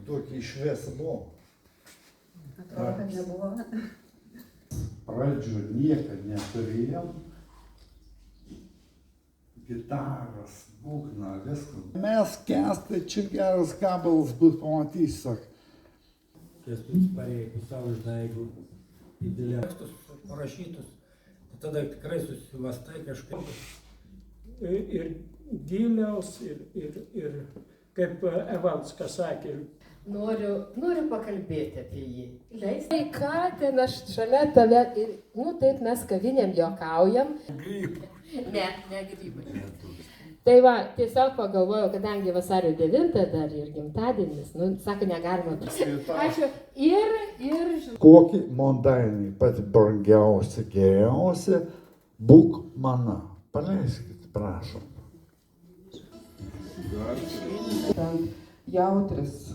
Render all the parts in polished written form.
tokį šviesą buvo. Atrodo, kad nebuvo. Pradžių niekad neturėjom. Gitaras, būgna, viskas. Mes Kęstai, čia geras gabalas bus, pamatys, sak. Kęstutis parėjo pusiau išdaigų didelę. Tekstus parašytus, tada tikrai susimastai kažkaip. Ir giliaus, ir kaip Evalskas sakė. Noriu pakalbėti apie jį. Leistai, ką ten aš šalia tave, taip mes kavinėm juokaujam. Grybų. Ne grybai. Tai va, tiesiog pagalvojau, kadangi vasario 9 dar ir gimtadienis, sako, negalima prisimti. Ačiū. Ir... Kokį mondainį pati brangiausia, geriausia, būk mana. Paleiskit, prašom. Jautris,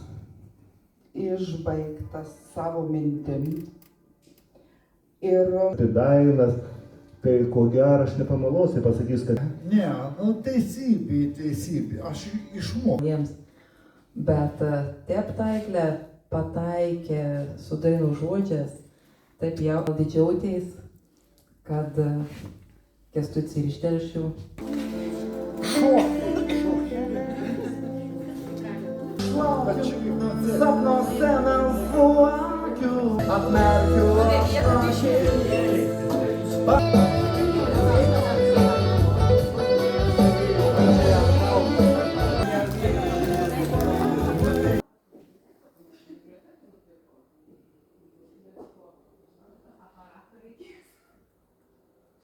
išbaigtas savo mintim. Ir Dainas, tai ko gero aš nepameluosiu, pasakys, kad... Ne, teisybė, aš išmokau. jiems. Bet Teptaiklė pataikė su dainų žodžiais, taip jau didžiautis, kad Kęstutį ir ištelšiu. Sapnuose melsuoju, apmerkiu aš.